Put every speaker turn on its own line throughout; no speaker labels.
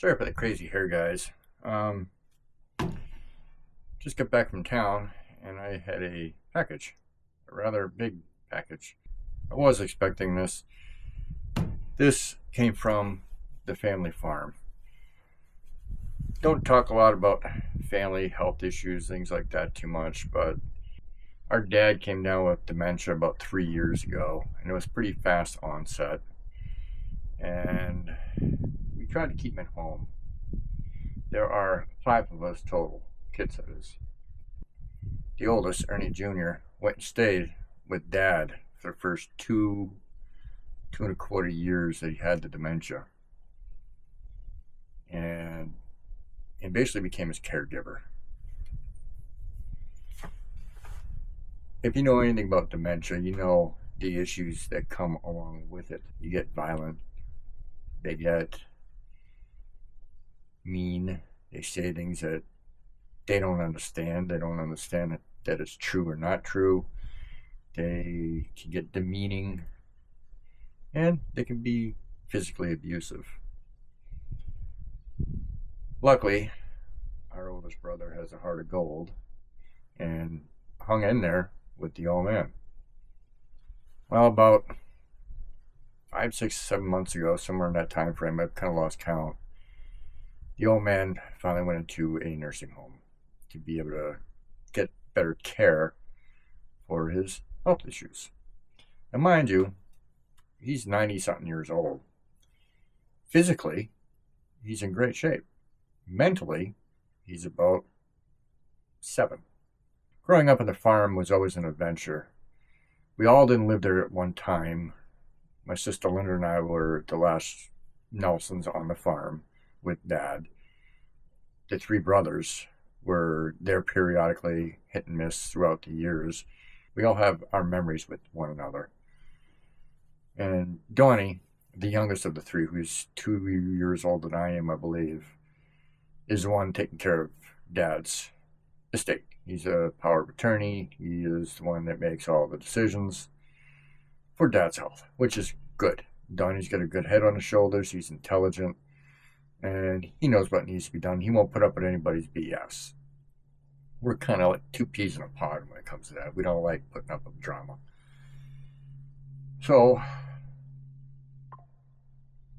Sorry for the crazy hair, guys. Just got back from town and I had a package, a rather big package. I was expecting this. This came from the family farm. Don't talk a lot about family health issues, things like that too much, but our dad came down with dementia about 3 years ago, and it was pretty fast onset. And we tried to keep him at home. There are 5 of us total, kids that is. The oldest, Ernie Jr., went and stayed with Dad for the first two and a quarter years that he had the dementia. And basically became his caregiver. If you know anything about dementia, you know the issues that come along with it. You get violent, they get mean, they say things that they don't understand. They don't understand that it's true or not true. They can get demeaning, and they can be physically abusive. Luckily, our oldest brother has a heart of gold and hung in there with the old man. Well, about 5, 6, 7 months ago, somewhere in that time frame, I've kind of lost count, the old man finally went into a nursing home to be able to get better care for his health issues. Now, mind you, he's 90-something years old. Physically, he's in great shape. Mentally, he's about 7. Growing up on the farm was always an adventure. We all didn't live there at one time. My sister Linda and I were the last Nelsons on the farm with Dad. The 3 brothers were there periodically, hit and miss throughout the years. We all have our memories with one another. And Donnie, the youngest of the 3, who's 2 years older than I am, I believe, is the one taking care of Dad's estate. He's a power of attorney. He is the one that makes all the decisions for Dad's health, which is good. Donnie's got a good head on his shoulders. He's intelligent, and he knows what needs to be done. He won't put up with anybody's BS. We're kind of like 2 peas in a pod when it comes to that. We don't like putting up with drama. So,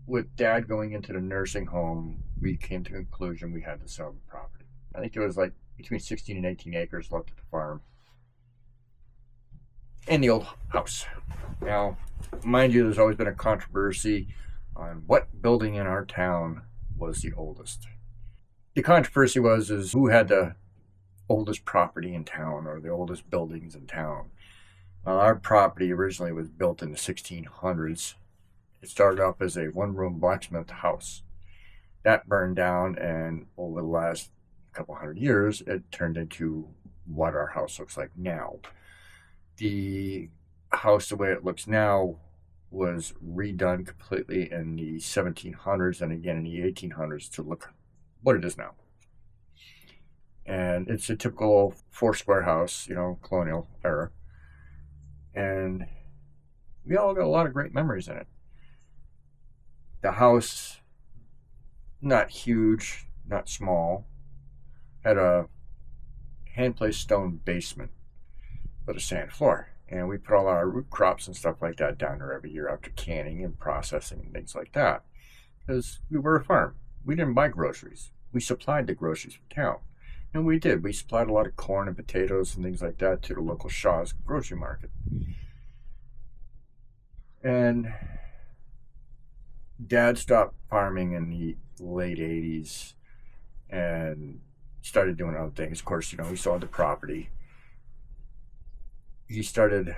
with Dad going into the nursing home, we came to the conclusion we had to sell the property. I think it was like between 16 and 18 acres left at the farm and the old house. Now, mind you, there's always been a controversy on what building in our town was the oldest. The controversy is who had the oldest property in town or the oldest buildings in town. Our property originally was built in the 1600s. It started off as a 1-room blacksmith house. That burned down, and over the last couple hundred years, it turned into what our house looks like now. The house, the way it looks now, was redone completely in the 1700s and again in the 1800s to look what it is now. And it's a typical 4-square house, colonial era. And we all got a lot of great memories in it. The house, not huge, not small, had a hand-placed stone basement with a sand floor. And we put all our root crops and stuff like that down there every year after canning and processing and things like that. Because we were a farm. We didn't buy groceries. We supplied the groceries from town. And we did. We supplied a lot of corn and potatoes and things like that to the local Shaw's grocery market. And Dad stopped farming in the late 80s and started doing other things. Of course, he sold the property. He started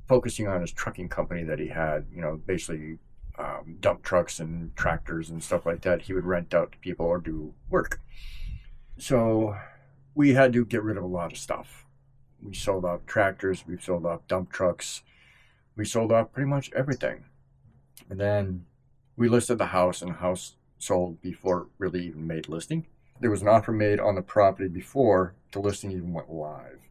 focusing on his trucking company that he had, basically dump trucks and tractors and stuff like that. He would rent out to people or do work. So we had to get rid of a lot of stuff. We sold off tractors, we sold off dump trucks, we sold off pretty much everything. And then we listed the house, and the house sold before it really even made listing. There was an offer made on the property before the listing even went live.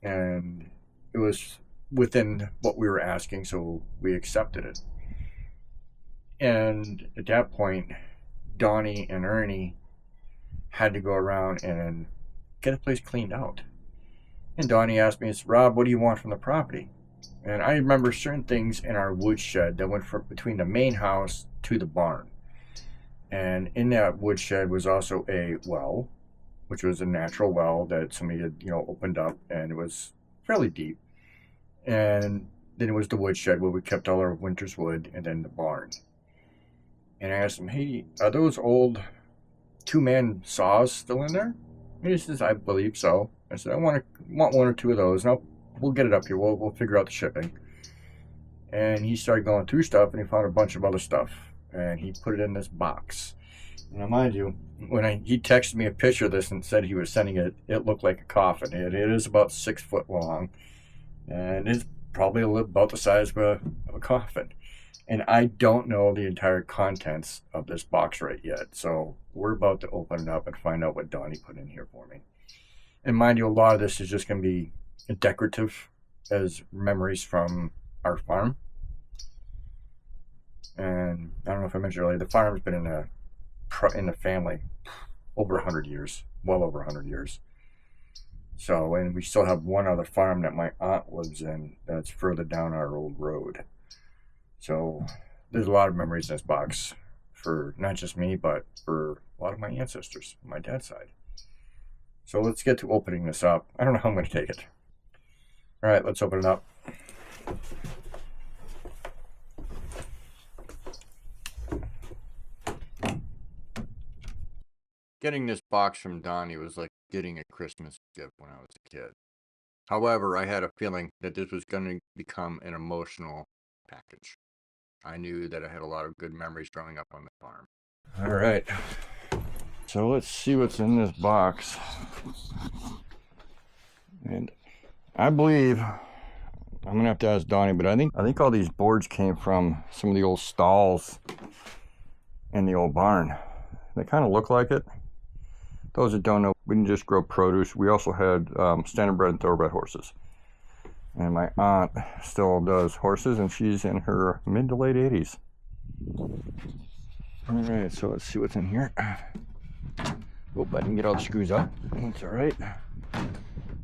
And it was within what we were asking, so we accepted it. And at that point, Donnie and Ernie had to go around and get the place cleaned out. And Donnie asked me, Rob, what do you want from the property? And I remember certain things in our woodshed that went from between the main house to the barn. And in that woodshed was also a well, which was a natural well that somebody had, opened up, and it was fairly deep. And then it was the woodshed where we kept all our winter's wood, and then the barn. And I asked him, hey, are those old 2-man saws still in there? And he says, I believe so. I said, I want one or two of those. And we'll get it up here. We'll figure out the shipping. And he started going through stuff, and he found a bunch of other stuff. And he put it in this box. Now, mind you, when he texted me a picture of this and said he was sending it, it looked like a coffin. It is about 6 foot long. And it's probably about the size of a coffin. And I don't know the entire contents of this box right yet. So we're about to open it up and find out what Donnie put in here for me. And mind you, a lot of this is just going to be decorative as memories from our farm. And I don't know if I mentioned earlier, the farm's been in the family over 100 years, well over 100 years. So, and we still have one other farm that my aunt lives in that's further down our old road. So there's a lot of memories in this box for not just me, but for a lot of my ancestors on my dad's side. So let's get to opening this up. I don't know how I'm going to take it. All right, let's open it up. Getting this box from Donnie was like getting a Christmas gift when I was a kid. However, I had a feeling that this was going to become an emotional package. I knew that I had a lot of good memories growing up on the farm. All right. So let's see what's in this box. And I believe, I'm going to have to ask Donnie, but I think all these boards came from some of the old stalls in the old barn. They kind of look like it. Those that don't know, we didn't just grow produce. We also had standardbred and thoroughbred horses. And my aunt still does horses, and she's in her mid to late 80s. All right, so let's see what's in here. Oh, I didn't get all the screws up. That's all right.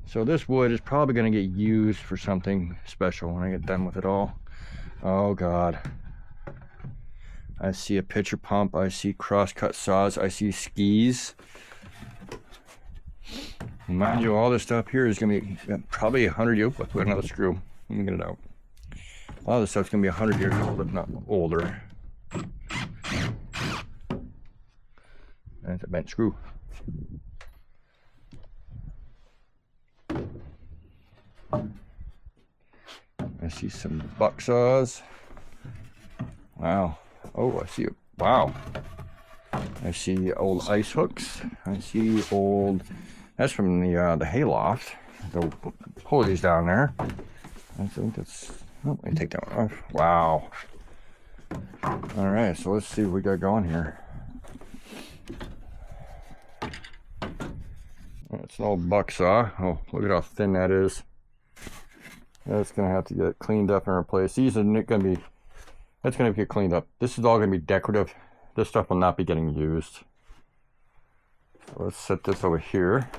So this wood is probably going to get used for something special when I get done with it all. Oh, God. I see a pitcher pump. I see cross-cut saws. I see skis. Mind you, all this stuff here is going to be probably 100 years. Let's put another screw. Let me get it out. A lot of this stuff's going to be 100 years old, if not older. That's a bent screw. I see some buck saws. Wow. Oh, I see it. Wow. I see old ice hooks. I see old. That's from the hayloft. They'll pull these down there. I think that's. Oh, let me take that one off. Wow. All right, so let's see what we got going here. It's an old buck saw. Oh, look at how thin that is. That's gonna have to get cleaned up and replaced. These are gonna be. That's gonna get cleaned up. This is all gonna be decorative. This stuff will not be getting used. So let's set this over here.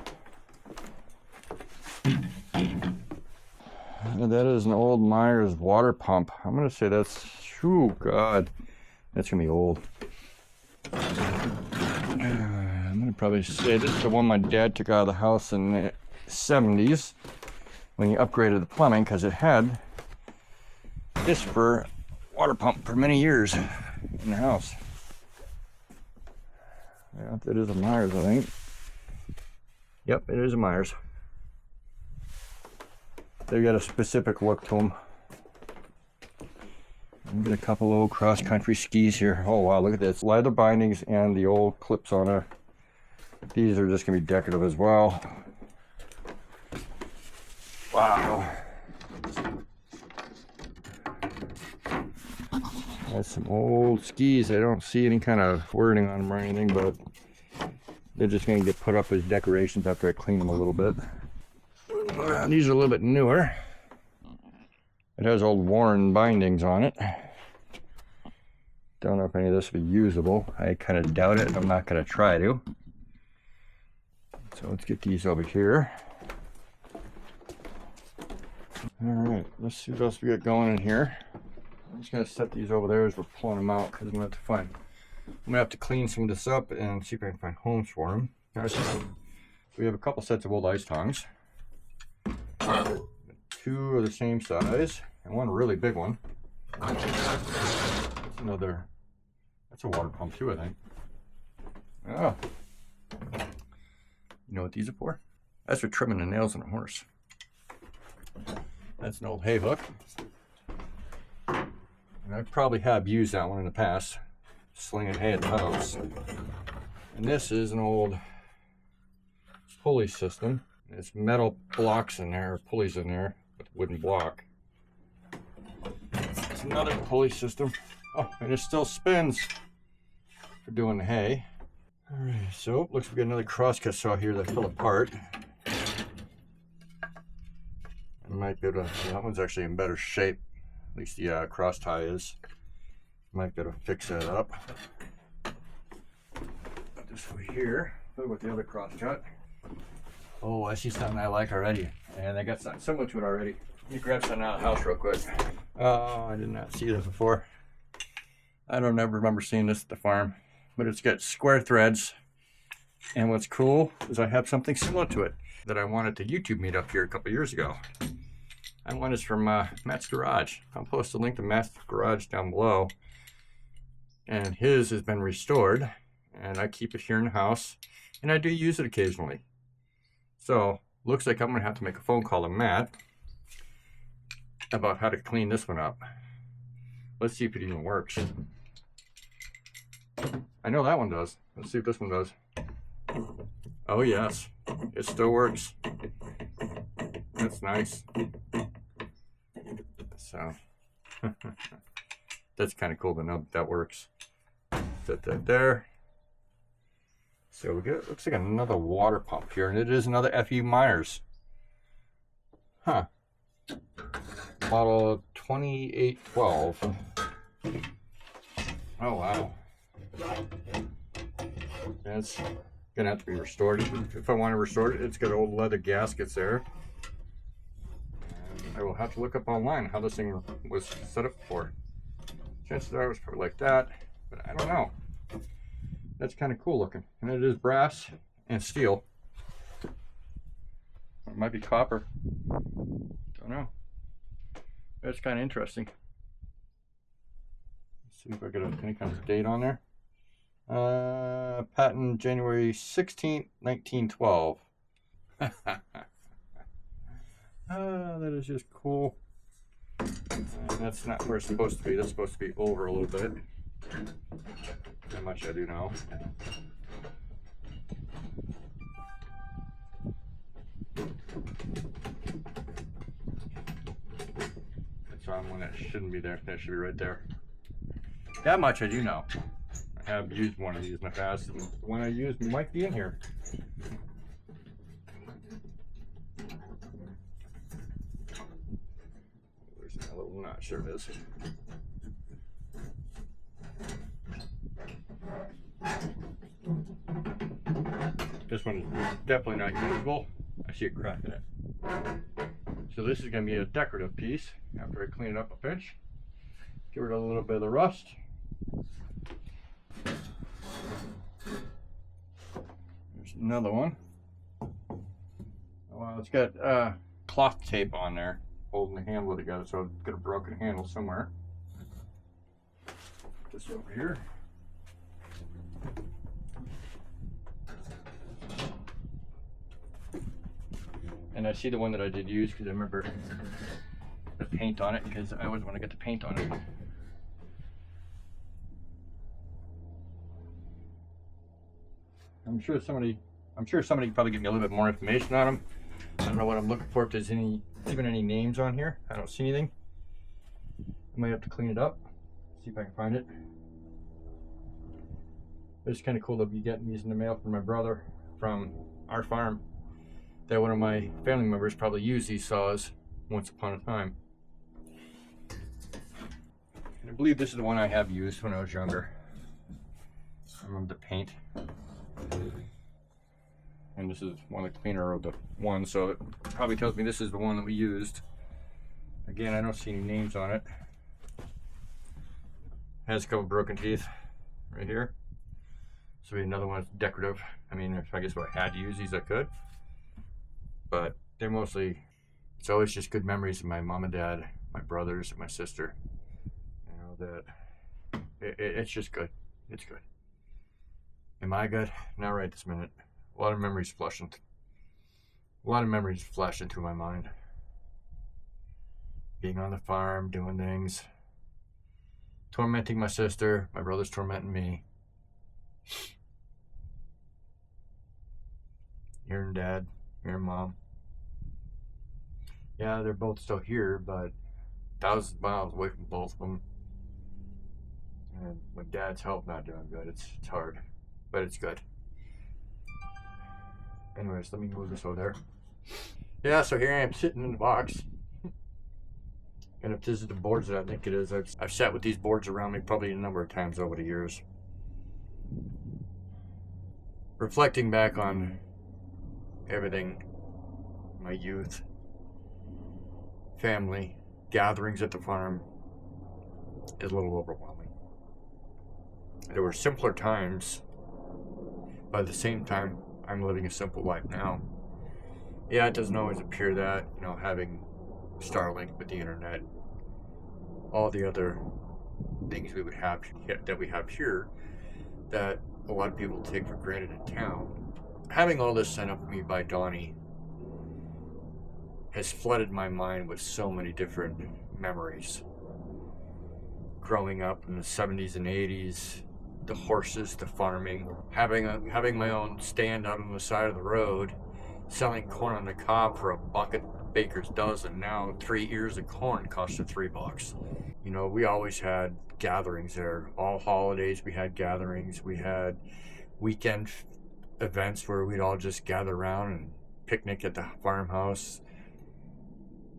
And that is an old Myers water pump. I'm gonna say that's, oh God, that's gonna be old. I'm gonna probably say this is the one my dad took out of the house in the 70s when he upgraded the plumbing, because it had this for water pump for many years in the house. Yeah, it is a Myers, I think. Yep, it is a Myers. They got a specific look to them. Get a couple old cross-country skis here. Oh wow, look at this. Leather bindings and the old clips on it. These are just gonna be decorative as well. Wow. That's some old skis. I don't see any kind of wording on them or anything, but they're just gonna get put up as decorations after I clean them a little bit. These are a little bit newer. It has old worn bindings on it. Don't know if any of this will be usable. I kind of doubt it. I'm not going to try to. So let's get these over here. Alright, let's see what else we got going in here. I'm just going to set these over there as we're pulling them out because I'm going to have to clean some of this up and see if I can find homes for them. We have a couple sets of old ice tongs. 2 are the same size and one really big one. That's a water pump too, I think. Oh. You know what these are for? That's for trimming the nails on a horse. That's an old hay hook. And I probably have used that one in the past, slinging hay at the house. And this is an old pulley system. There's metal blocks in there, or pulleys in there, with a wooden block. It's another pulley system. Oh, and it still spins for doing the hay. Alright, so looks like we got another crosscut saw here that fell apart. I might be able to, that one's actually in better shape. At least the cross tie is. Might be able to fix that up. Put this over here. Put it with the other crosscut. Oh, I see something I like already. And I got something similar to it already. Let me grab something out of the house real quick. Oh, I did not see this before. I don't ever remember seeing this at the farm. But it's got square threads. And what's cool is I have something similar to it that I wanted to YouTube meet up here a couple years ago. That one is from Matt's Garage. I'll post a link to Matt's Garage down below. And his has been restored. And I keep it here in the house. And I do use it occasionally. So, looks like I'm going to have to make a phone call to Matt about how to clean this one up. Let's see if it even works. I know that one does. Let's see if this one does. Oh yes, it still works. That's nice. So, that's kind of cool to know that works. Set that there. So we get, looks like another water pump here, and it is another F.E. Myers. Huh. Model 2812. Oh wow. That's gonna have to be restored. If I want to restore it, it's got old leather gaskets there. And I will have to look up online how this thing was set up for. Chances are it was probably like that, but I don't know. That's kind of cool looking. And it is brass and steel. It might be copper. Don't know. That's kind of interesting. Let's see if I get any kind of date on there. Patent January 16th, 1912. That is just cool. That's not where it's supposed to be. That's supposed to be over a little bit. How much I do know. That's on one that shouldn't be there. That should be right there. That much I do know. I have used one of these in the past, and the one I used might be in here. There's my little notch. There it is. This one is definitely not usable. I see a crack in it. So this is going to be a decorative piece after I clean it up a pinch. Get rid of a little bit of the rust. There's another one. Well, it's got cloth tape on there holding the handle together, so it's got a broken handle somewhere. This over here. And I see the one that I did use because I remember the paint on it, because I always want to get the paint on it. I'm sure somebody can probably give me a little bit more information on them. I don't know what I'm looking for, if there's even any names on here. I don't see anything. I might have to clean it up, see if I can find it. But it's kind of cool to be getting these in the mail from my brother from our farm. That one of my family members probably used these saws once upon a time. I believe this is the one I have used when I was younger. I remember the paint. And this is one of the cleaner of the ones, so it probably tells me this is the one that we used. Again, I don't see any names on it. Has a couple broken teeth right here. So another one that's decorative. I mean, if I guess if I had to use these, I could. But they're mostly, it's always just good memories of my mom and dad, my brothers, and my sister. You know, that it's just good. It's good. Am I good? Not right this minute. A lot of memories flash into my mind. Being on the farm, doing things, tormenting my sister, my brother's tormenting me. Hearing dad, hearing mom. Yeah, they're both still here, but thousands of miles away from both of them. And with dad's health not doing good, it's hard, but it's good. Anyways, let me move this over there. Yeah, so here I am sitting in the box. And if this is the boards that I think it is, I've sat with these boards around me probably a number of times over the years. Reflecting back on everything, my youth, family, gatherings at the farm, is a little overwhelming. There were simpler times, but at the same time, I'm living a simple life now. Yeah, it doesn't always appear that, you know, having Starlink with the internet, all the other things we would have that we have here that a lot of people take for granted in town. Having all this sent up to me by Donnie has flooded my mind with so many different memories. Growing up in the 70s and 80s, the horses, the farming, having my own stand out on the side of the road, selling corn on the cob for $1 a baker's dozen. Now 3 ears of corn cost you $3. You know, we always had gatherings there. All holidays we had gatherings. We had weekend events where we'd all just gather around and picnic at the farmhouse,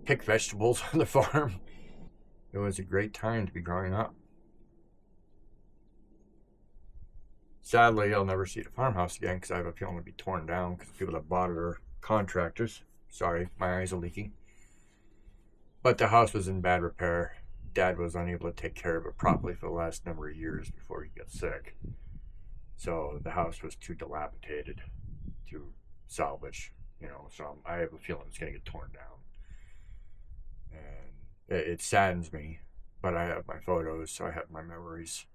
pick vegetables on the farm. It was a great time to be growing up. Sadly, I'll never see the farmhouse again because I have a feeling it'll be torn down because the people that bought it are contractors. Sorry, my eyes are leaking. But the house was in bad repair. Dad was unable to take care of it properly for the last number of years before he got sick. So the house was too dilapidated to salvage, you know, so I have a feeling it's going to get torn down. And it saddens me, but I have my photos, so I have my memories.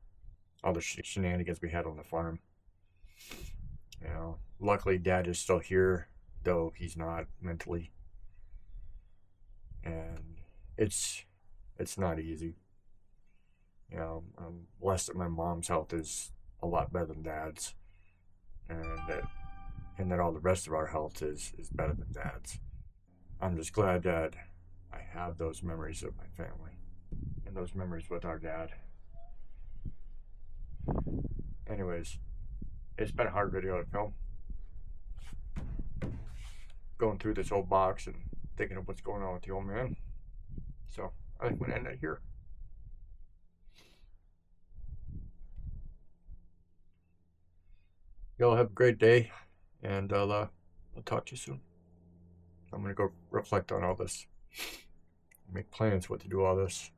All the shenanigans we had on the farm. You know, luckily Dad is still here, though he's not mentally. And it's not easy. You know, I'm blessed that my mom's health is a lot better than Dad's, and that all the rest of our health is better than Dad's. I'm just glad that I have those memories of my family and those memories with our dad. Anyways, it's been a hard video to film. Going through this old box and thinking of what's going on with the old man. So I think we're gonna end it here. Y'all have a great day, and I'll talk to you soon. I'm gonna go reflect on all this, make plans what to do all this.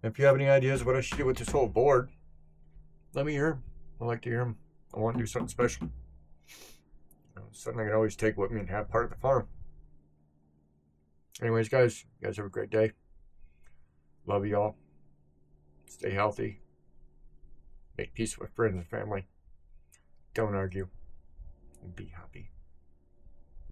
If you have any ideas what I should do with this whole board, let me hear them. I like to hear them. I want to do something special. You know, something I can always take with me and have part of the farm. Anyways, guys, you guys have a great day. Love you all. Stay healthy. Make peace with friends and family. Don't argue. And be happy.